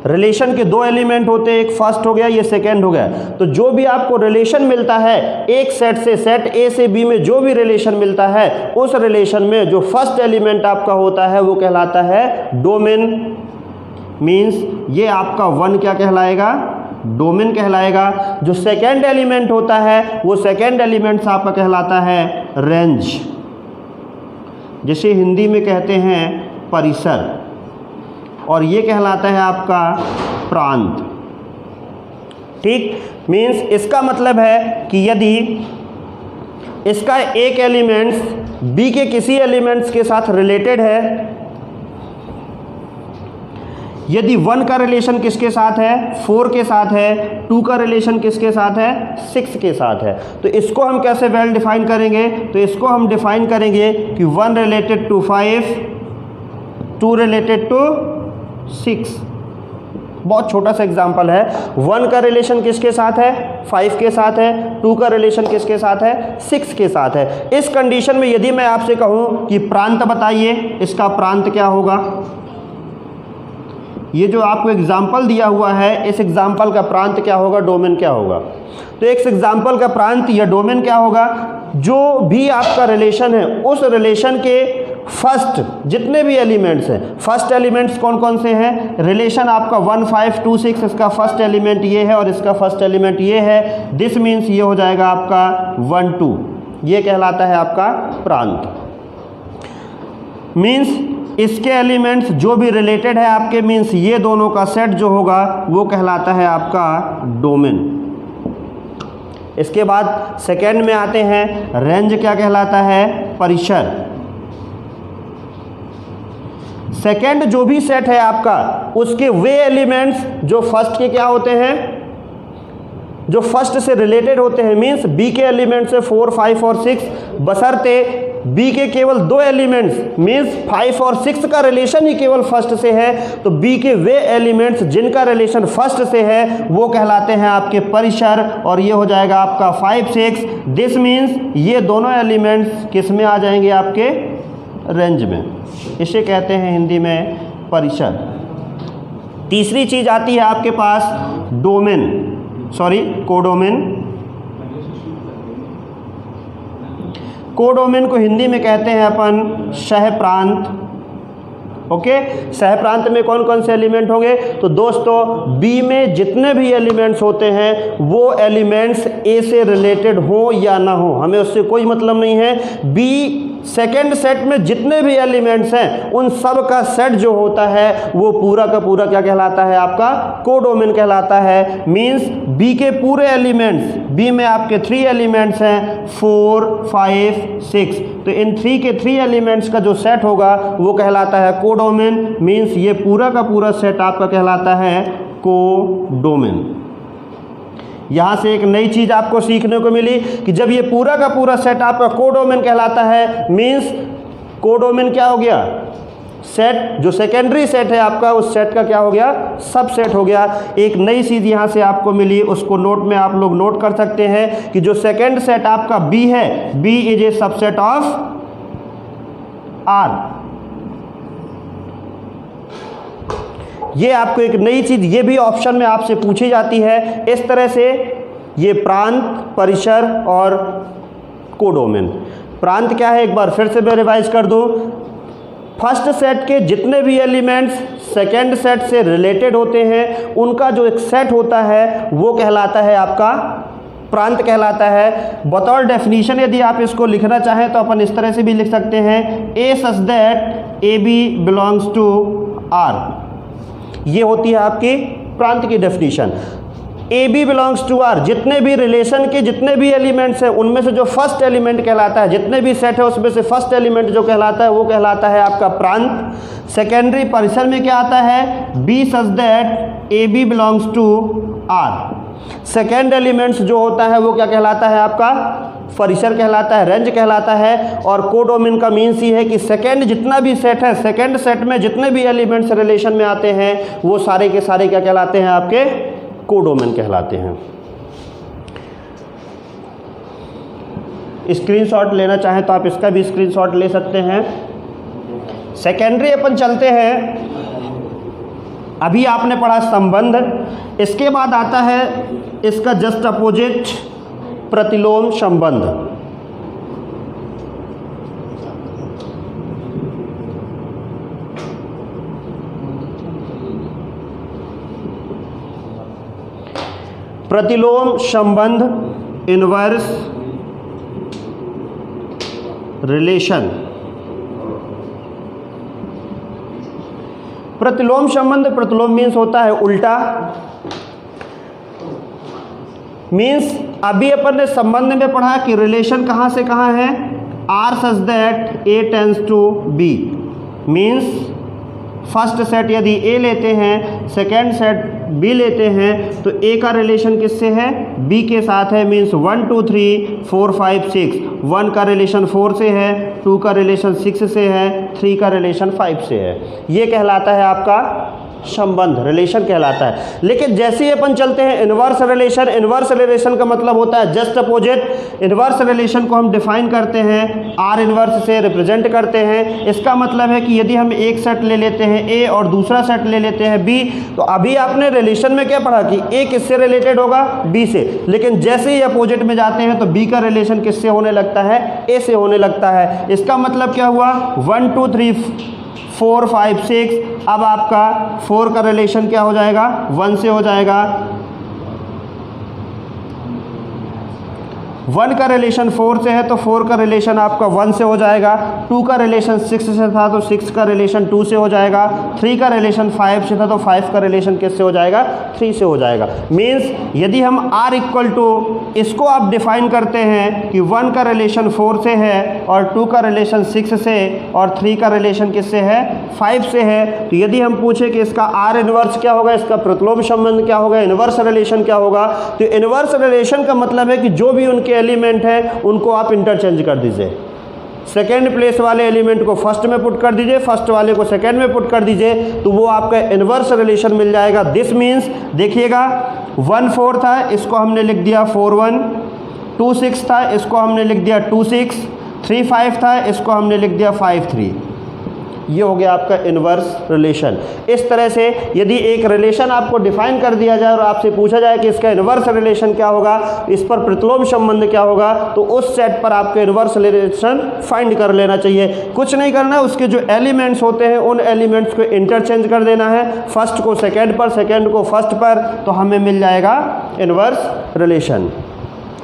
Relation के दो एलिमेंट होते हैं, एक फर्स्ट हो गया, ये सेकेंड हो गया। तो जो भी आपको रिलेशन मिलता है एक सेट से, सेट ए से बी में जो भी रिलेशन मिलता है, उस रिलेशन में जो फर्स्ट एलिमेंट आपका होता है वो कहलाता है डोमेन। मीन्स ये आपका 1 क्या कहलाएगा, डोमेन कहलाएगा। जो सेकेंड एलिमेंट होता है वो सेकेंड एलिमेंट आपका कहलाता है रेंज, जिसे हिंदी में कहते हैं परिसर, और ये कहलाता है आपका प्रांत। ठीक, मीन्स इसका मतलब है कि यदि इसका एक एलिमेंट्स बी के किसी एलिमेंट्स के साथ रिलेटेड है, यदि 1 का रिलेशन किसके साथ है, 4 के साथ है, 2 का रिलेशन किसके साथ है, 6 के साथ है, तो इसको हम कैसे वेल डिफाइन करेंगे, तो इसको हम डिफाइन करेंगे कि 1 रिलेटेड टू 5, 2 रिलेटेड टू 6। बहुत छोटा सा एग्जांपल है। 1 का रिलेशन किसके साथ है, 5 के साथ है, 2 का रिलेशन किसके साथ है, 6 के साथ है। इस कंडीशन में यदि मैं आपसे कहूँ कि प्रांत बताइए, इसका प्रांत क्या होगा, ये जो आपको एग्जाम्पल दिया हुआ है, इस एग्जाम्पल का प्रांत क्या होगा, डोमेन क्या होगा। तो एक एग्जाम्पल का प्रांत या डोमेन क्या होगा, जो भी आपका रिलेशन है उस रिलेशन के फर्स्ट जितने भी एलिमेंट्स हैं, फर्स्ट एलिमेंट्स कौन कौन से हैं, रिलेशन आपका 1 5 2 6, इसका फर्स्ट एलिमेंट ये है और इसका फर्स्ट एलिमेंट ये है। दिस मीन्स ये हो जाएगा आपका 1 2, ये कहलाता है आपका प्रांत। मीन्स इसके एलिमेंट्स जो भी रिलेटेड है आपके, मीन्स ये दोनों का सेट जो होगा वो कहलाता है आपका डोमेन। इसके बाद सेकेंड में आते हैं, रेंज क्या कहलाता है, परिसर। सेकेंड जो भी सेट है आपका, उसके वे एलिमेंट्स जो फर्स्ट के क्या होते हैं, जो फर्स्ट से रिलेटेड होते हैं। मीन्स बी के एलिमेंट्स है 4 5 और 6, बशर्ते बी के केवल दो एलिमेंट्स, मीन्स 5 और 6 का रिलेशन ही केवल फर्स्ट से है, तो बी के वे एलिमेंट्स जिनका रिलेशन फर्स्ट से है वो कहलाते हैं आपके परिसर, और ये हो जाएगा आपका 5 6। दिस मीन्स ये दोनों एलिमेंट्स किस में आ जाएंगे, आपके रेंज में। इसे कहते हैं हिंदी में परिसर। तीसरी चीज आती है आपके पास डोमेन, सॉरी कोडोमेन। कोडोमेन को हिंदी में कहते हैं अपन सह प्रांत। ओके, सह प्रांत में कौन कौन से एलिमेंट होंगे, तो दोस्तों बी में जितने भी एलिमेंट्स होते हैं वो एलिमेंट्स ए से रिलेटेड हो या ना हो, हमें उससे कोई मतलब नहीं है। बी सेकेंड सेट में जितने भी एलिमेंट्स हैं उन सब का सेट जो होता है वो पूरा का पूरा क्या कहलाता है, आपका कोडोमेन कहलाता है। मीन्स बी के पूरे एलिमेंट्स, बी में आपके 3 एलिमेंट्स हैं 4 5 6, तो इन 3 के 3 एलिमेंट्स का जो सेट होगा वो कहलाता है कोडोमेन। मीन्स ये पूरा का पूरा सेट आपका कहलाता है कोडोमेन। यहाँ से एक नई चीज़ आपको सीखने को मिली कि जब ये पूरा का पूरा सेट आपका कोडोमेन कहलाता है, मीन्स कोडोमेन क्या हो गया, सेट जो सेकेंडरी सेट है आपका उस सेट का क्या हो गया, सब सेट हो गया। एक नई चीज़ यहाँ से आपको मिली, उसको नोट में आप लोग नोट कर सकते हैं कि जो सेकेंड सेट आपका बी है, B is a subset of R. ये आपको एक नई चीज़, ये भी ऑप्शन में आपसे पूछी जाती है। इस तरह से ये प्रांत, परिसर और कोडोमेन। प्रांत क्या है, एक बार फिर से मैं रिवाइज कर दूं। फर्स्ट सेट के जितने भी एलिमेंट्स सेकेंड सेट से रिलेटेड होते हैं उनका जो एक सेट होता है वो कहलाता है आपका प्रांत कहलाता है। बतौर डेफिनेशन यदि आप इसको लिखना चाहें तो अपन इस तरह से भी लिख सकते हैं, A such that A B belongs to R. ये होती है आपकी प्रांत की definition, A B belongs to R, जितने भी रिलेशन के जितने भी एलिमेंट्स हैं उनमें से जो फर्स्ट एलिमेंट कहलाता है, जितने भी सेट है उसमें से फर्स्ट एलिमेंट जो कहलाता है वो कहलाता है आपका प्रांत। सेकेंडरी परिसर में क्या आता है, B such that A B belongs to R. Second elements जो होता है वो क्या कहलाता है आपका परिसर कहलाता है, रेंज कहलाता है। और कोडोमेन का मीन्स ही है कि सेकेंड जितना भी सेट है, सेकेंड सेट में जितने भी एलिमेंट्स रिलेशन में आते हैं वो सारे के सारे क्या कहलाते हैं आपके कोडोमेन कहलाते हैं। स्क्रीनशॉट लेना चाहें तो आप इसका भी स्क्रीनशॉट ले सकते हैं। सेकेंडरी अपन चलते हैं, अभी आपने पढ़ा संबंध, इसके बाद आता है इसका जस्ट अपोजिट प्रतिलोम संबंध। प्रतिलोम संबंध, इनवर्स रिलेशन। प्रतिलोम संबंध, प्रतिलोम मीन्स होता है उल्टा, मीन्स अभी अपन ने संबंध में पढ़ा कि रिलेशन कहाँ से कहाँ है, R such that A tends to B, means first set यदि ए लेते हैं, सेकेंड सेट बी लेते हैं, तो ए का रिलेशन किससे है, बी के साथ है, मीन्स 1 2 3 4 5 6, 1 का रिलेशन 4 से है, 2 का रिलेशन 6 से है, 3 का रिलेशन 5 से है। ये कहलाता है आपका संबंध, रिलेशन कहलाता है। लेकिन जैसे ही अपन चलते हैं इनवर्स रिलेशन, इनवर्स रिलेशन का मतलब होता है जस्ट अपोजिट। इनवर्स रिलेशन को हम डिफाइन करते हैं, आर इनवर्स से रिप्रेजेंट करते हैं। इसका मतलब है कि यदि हम एक सेट ले लेते हैं ए और दूसरा सेट ले लेते हैं बी, तो अभी आपने रिलेशन में क्या पढ़ा कि ए किससे रिलेटेड होगा, बी से, लेकिन जैसे ही अपोजिट में जाते हैं तो बी का रिलेशन किससे होने लगता है, ए से होने लगता है। इसका मतलब क्या हुआ, 1 2 3 4 5 6, अब आपका 4 का रिलेशन क्या हो जाएगा, 1 से हो जाएगा, 1 का रिलेशन 4 से है तो 4 का रिलेशन आपका 1 से हो जाएगा, 2 का रिलेशन 6 से था तो 6 का रिलेशन 2 से हो जाएगा, 3 का रिलेशन 5 से था तो 5 का रिलेशन किससे हो जाएगा, 3 से हो जाएगा। मीन्स यदि हम r इक्वल टू इसको आप डिफाइन करते हैं कि 1 का रिलेशन 4 से है और 2 का रिलेशन 6 से और 3 का रिलेशन किससे है, 5 से है, तो यदि हम पूछे कि इसका r इनवर्स क्या होगा, इसका प्रतिलोम संबंध क्या होगा, इनवर्स रिलेशन क्या होगा, तो इनवर्स रिलेशन का मतलब है कि जो भी उनके एलिमेंट है उनको आप इंटरचेंज कर दीजिए। सेकेंड प्लेस वाले एलिमेंट को फर्स्ट में पुट कर दीजिए, फर्स्ट वाले को सेकेंड में पुट कर दीजिए, तो वो आपका इनवर्स रिलेशन मिल जाएगा। दिस मीन्स देखिएगा 1 4 था, इसको हमने लिख दिया 4 1, 2 6 था, इसको हमने लिख दिया 2 6, 3 5 था, इसको हमने लिख दिया 5 3। ये हो गया आपका इनवर्स रिलेशन। इस तरह से यदि एक रिलेशन आपको डिफाइन कर दिया जाए और आपसे पूछा जाए कि इसका इनवर्स रिलेशन क्या होगा, इस पर प्रतिलोम संबंध क्या होगा, तो उस सेट पर आपको इनवर्स रिलेशन फाइंड कर लेना चाहिए। कुछ नहीं करना है, उसके जो एलिमेंट्स होते हैं उन एलिमेंट्स को इंटरचेंज कर देना है, फर्स्ट को सेकेंड पर, सेकेंड को फर्स्ट पर, तो हमें मिल जाएगा इनवर्स रिलेशन।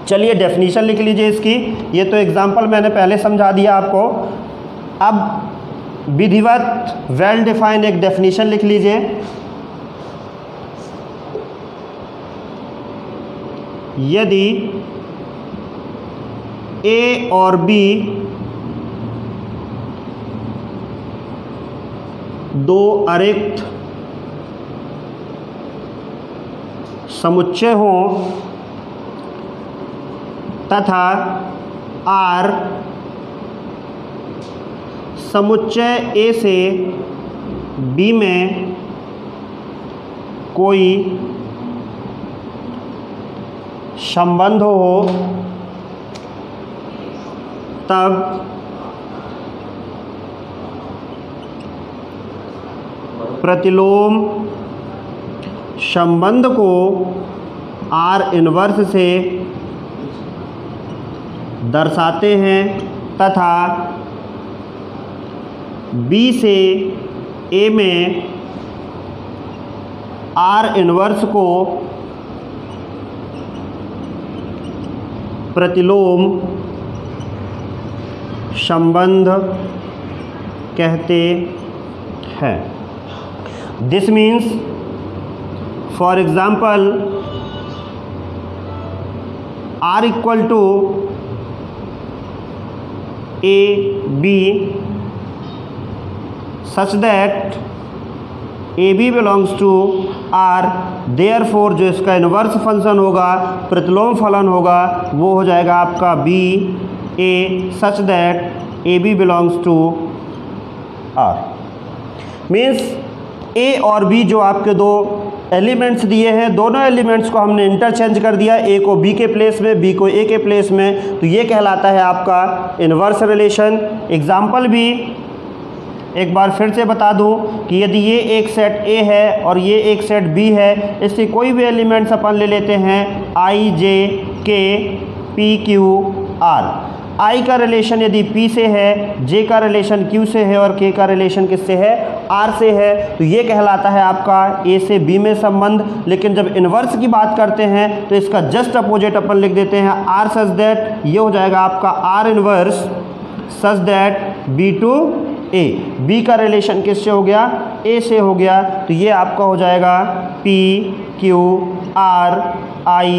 चलिए डेफिनीशन लिख लीजिए इसकी, ये तो एग्जाम्पल मैंने पहले समझा दिया आपको। अब विधिवत वेल डिफाइंड एक डेफिनेशन लिख लीजिए। यदि ए और बी दो अरिक्त समुच्चय हों तथा आर समुच्चय ए से बी में कोई संबंध हो, तब प्रतिलोम संबंध को आर इनवर्स से दर्शाते हैं तथा बी से ए में आर इनवर्स को प्रतिलोम संबंध कहते हैं। This means for example R equal to AB such that AB belongs to R, therefore जो इसका इन्वर्स फंक्शन होगा, प्रतिलोम फलन होगा, वो हो जाएगा आपका BA such that AB belongs to R। Means A और B जो आपके दो एलिमेंट्स दिए हैं, दोनों एलिमेंट्स को हमने इंटरचेंज कर दिया, A को B के प्लेस में, B को A के प्लेस में, तो ये कहलाता है आपका इन्वर्स रिलेशन। एग्जाम्पल भी एक बार फिर से बता दूं कि यदि ये एक सेट A है और ये एक सेट B है, इससे कोई भी एलिमेंट्स अपन ले लेते हैं I J K P Q R। I का रिलेशन यदि P से है, J का रिलेशन Q से है और K का रिलेशन किससे है, R से है, तो ये कहलाता है आपका A से B में संबंध। लेकिन जब इन्वर्स की बात करते हैं तो इसका जस्ट अपोजिट अपन लिख देते हैं R सच दैट, ये हो जाएगा आपका R inverse such that B to A। B का रिलेशन किससे हो गया, A से हो गया, तो ये आपका हो जाएगा P Q R I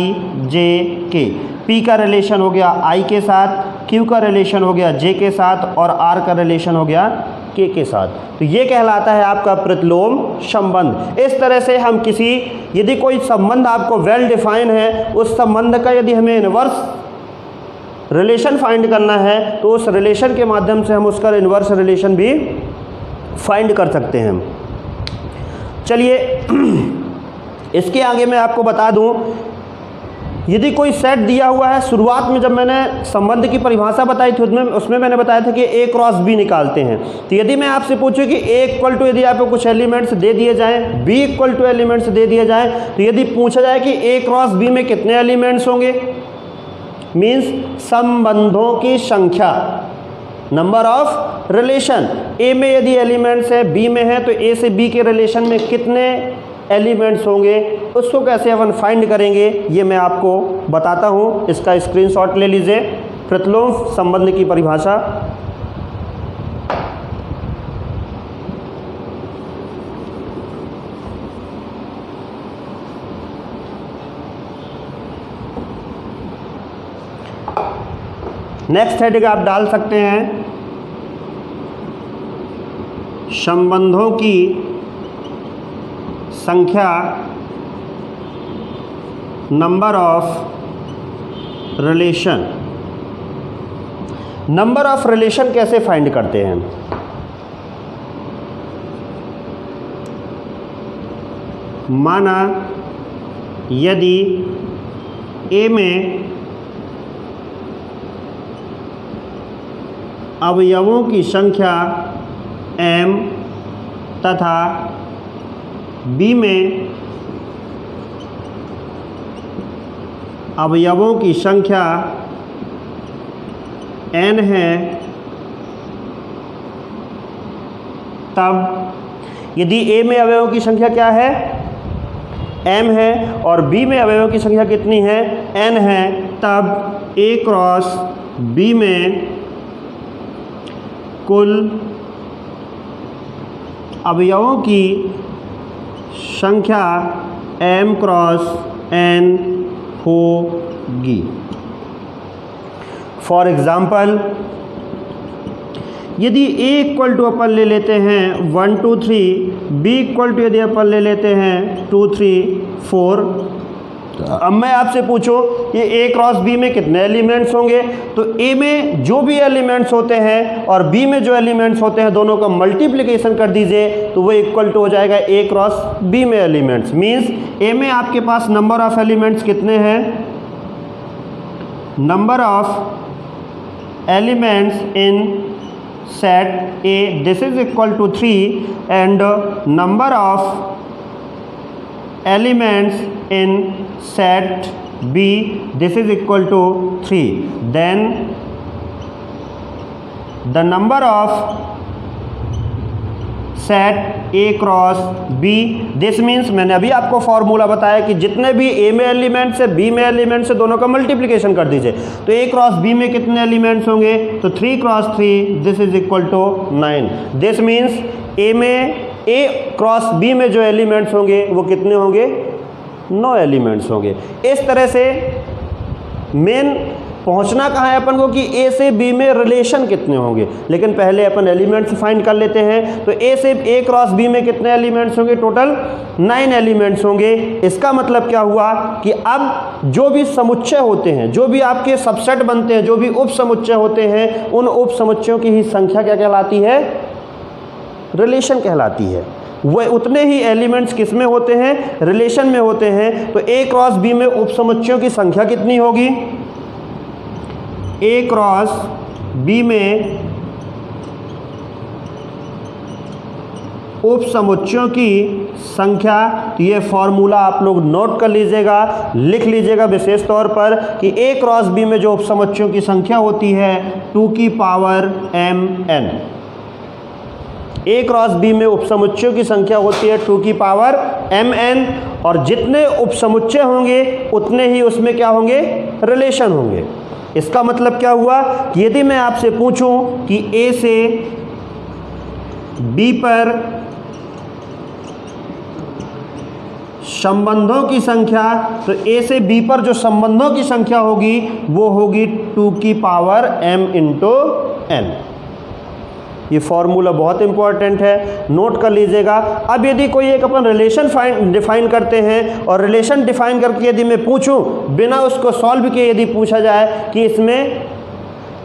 J K। P का रिलेशन हो गया I के साथ, Q का रिलेशन हो गया J के साथ और R का रिलेशन हो गया K के साथ। तो ये कहलाता है आपका प्रतिलोम संबंध। इस तरह से हम किसी, यदि कोई संबंध आपको वेल डिफाइन है, उस संबंध का यदि हमें इन्वर्स रिलेशन फाइंड करना है तो उस रिलेशन के माध्यम से हम उसका इन्वर्स रिलेशन भी फाइंड कर सकते हैं। चलिए इसके आगे मैं आपको बता दूं, यदि कोई सेट दिया हुआ है, शुरुआत में जब मैंने संबंध की परिभाषा बताई थी उसमें मैंने बताया था कि A क्रॉस B निकालते हैं। तो यदि मैं आपसे पूछूं कि A इक्वल टू, यदि आपको कुछ एलिमेंट्स दे दिए जाएं, B equal two elements they दिए जाएं, तो यदि पूछा जाए कि A क्रॉस B में कितने एलिमेंट्स होंगे, मीन्स संबंधों की संख्या, नंबर ऑफ रिलेशन। A में यदि एलिमेंट्स है, B में है, तो A से B के रिलेशन में कितने एलिमेंट्स होंगे, उसको कैसे अपन फाइंड करेंगे ये मैं आपको बताता हूँ। इसका स्क्रीनशॉट ले लीजिए। प्रतिलोम संबंध की परिभाषा, नेक्स्ट हेडिंग आप डाल सकते हैं संबंधों की संख्या, number of relation. Number of relation कैसे फाइंड करते हैं, माना यदि A में अवयवों की संख्या m तथा B में अवयवों की संख्या n है, तब यदि A में अवयवों की संख्या क्या है, m है, और B में अवयवों की संख्या कितनी है, n है, तब A क्रॉस B में कुल अवयवों की संख्या m क्रॉस n होगी। फॉर एग्ज़ाम्पल यदि A इक्वल टू अपन ले लेते हैं 1 2 3, B इक्वल टू यदि अपन ले लेते हैं 2 3 4, अब मैं आपसे पूछूं ये A क्रॉस B में कितने एलिमेंट्स होंगे, तो A में जो भी एलिमेंट्स होते हैं और B में जो एलिमेंट्स होते हैं दोनों का मल्टीप्लिकेशन कर दीजिए तो वो इक्वल टू हो जाएगा A क्रॉस B में एलिमेंट्स। मीन्स A में आपके पास नंबर ऑफ एलिमेंट्स कितने हैं, नंबर ऑफ एलिमेंट्स इन सेट A this is equal to 3 and number of elements in set B this is equal to 3, then the number of set A cross B this means मैंने अभी आपको formula बताया कि जितने भी A में elements है B में एलिमेंट्स है दोनों का मल्टीप्लिकेशन कर दीजिए, तो A क्रॉस B में कितने एलिमेंट्स होंगे, तो 3 cross 3 this is equal to 9। This means A में A क्रॉस B में जो एलिमेंट्स होंगे वो कितने होंगे, 9 एलिमेंट्स होंगे। इस तरह से मेन पहुंचना कहाँ है अपन को कि ए से बी में रिलेशन कितने होंगे, लेकिन पहले अपन एलिमेंट्स फाइंड कर लेते हैं। तो ए से ए क्रॉस बी में कितने एलिमेंट्स होंगे, टोटल 9 एलिमेंट्स होंगे। इसका मतलब क्या हुआ कि अब जो भी समुच्चय होते हैं, जो भी आपके सबसेट बनते हैं, जो भी उप समुच्चय होते हैं, उन उप समुच्चयों की ही संख्या क्या कहलाती है, रिलेशन कहलाती है। वह उतने ही एलिमेंट्स किस में होते हैं, रिलेशन में होते हैं। तो ए क्रॉस बी में उप समुच्चयों की संख्या कितनी होगी, ए क्रॉस बी में उप समुच्चयों की संख्या, तो ये फॉर्मूला आप लोग नोट कर लीजिएगा, लिख लीजिएगा विशेष तौर पर कि ए क्रॉस बी में जो उप समुच्चयों की संख्या होती है 2 की पावर mn। ए क्रॉस बी में उप समुच्चयों की संख्या होती है 2 की पावर mn, और जितने उप समुच्चय होंगे उतने ही उसमें क्या होंगे, रिलेशन होंगे। इसका मतलब क्या हुआ कि यदि मैं आपसे पूछूं कि ए से बी पर संबंधों की संख्या, तो ए से बी पर जो संबंधों की संख्या होगी वो होगी 2 की पावर m इंटू n। ये फॉर्मूला बहुत इंपॉर्टेंट है, नोट कर लीजिएगा। अब यदि कोई एक अपन रिलेशन डिफाइन करते हैं, और रिलेशन डिफाइन करके यदि मैं पूछूं बिना उसको सॉल्व किए यदि पूछा जाए कि इसमें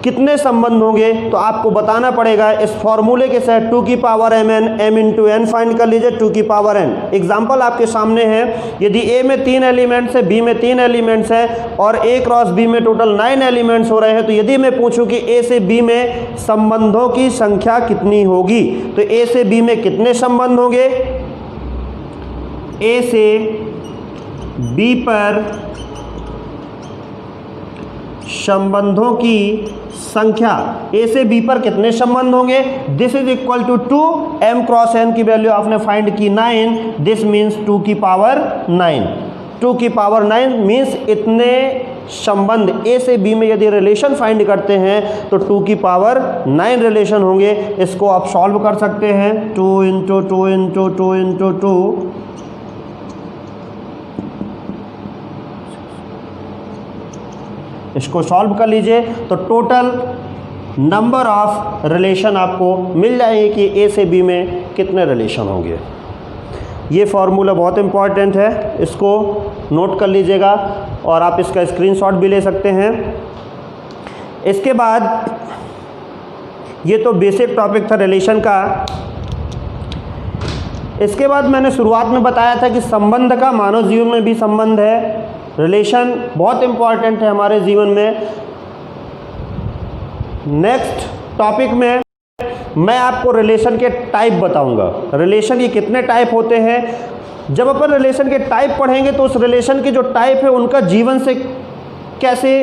कितने संबंध होंगे, तो आपको बताना पड़ेगा इस फॉर्मूले के साथ 2 की power mn, m into n find कर लीजिए, 2 की पावर n। एग्जाम्पल आपके सामने है, यदि a में 3 एलिमेंट्स है, b में 3 एलिमेंट्स है, और a क्रॉस b में टोटल 9 एलिमेंट्स हो रहे हैं, तो यदि मैं पूछूं कि a से b में संबंधों की संख्या कितनी होगी, तो a से b में कितने संबंध होंगे, a से b पर संबंधों की संख्या, ए से बी पर कितने संबंध होंगे, this is equal to 2 m cross n की वैल्यू आपने फाइंड की 9, दिस मीन्स 2 की पावर 9। 2 की पावर 9 मीन्स इतने संबंध ए से बी में यदि रिलेशन फाइंड करते हैं तो 2 की पावर 9 रिलेशन होंगे। इसको आप सॉल्व कर सकते हैं, 2 इंटू 2 इंटू 2 इंटू 2, इसको सॉल्व कर लीजिए तो टोटल नंबर ऑफ रिलेशन आपको मिल जाएगी कि ए से बी में कितने रिलेशन होंगे। ये फॉर्मूला बहुत इंपॉर्टेंट है, इसको नोट कर लीजिएगा और आप इसका स्क्रीनशॉट भी ले सकते हैं। इसके बाद ये तो बेसिक टॉपिक था रिलेशन का। इसके बाद मैंने शुरुआत में बताया था कि संबंध का मानव जीवन में भी संबंध है, रिलेशन बहुत इंपॉर्टेंट है हमारे जीवन में। नेक्स्ट टॉपिक में मैं आपको रिलेशन के टाइप बताऊंगा, रिलेशन के कितने टाइप होते हैं। जब अपन रिलेशन के टाइप पढ़ेंगे तो उस रिलेशन के जो टाइप है उनका जीवन से कैसे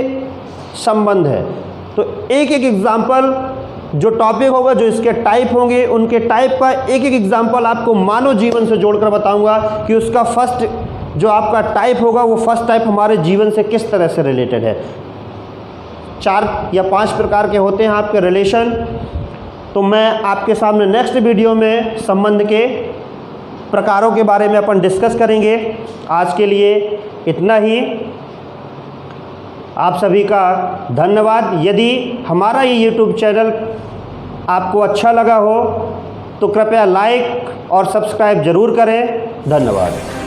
संबंध है, तो एक एक एग्जाम्पल जो टॉपिक होगा, जो इसके टाइप होंगे, उनके टाइप का एक एक एग्जाम्पल आपको मानव जीवन से जोड़कर बताऊंगा कि उसका फर्स्ट जो आपका टाइप होगा वो फर्स्ट टाइप हमारे जीवन से किस तरह से रिलेटेड है। 4 या 5 प्रकार के होते हैं आपके रिलेशन। तो मैं आपके सामने नेक्स्ट वीडियो में संबंध के प्रकारों के बारे में अपन डिस्कस करेंगे। आज के लिए इतना ही। आप सभी का धन्यवाद। यदि हमारा ये YouTube चैनल आपको अच्छा लगा हो तो कृपया लाइक और सब्सक्राइब ज़रूर करें। धन्यवाद।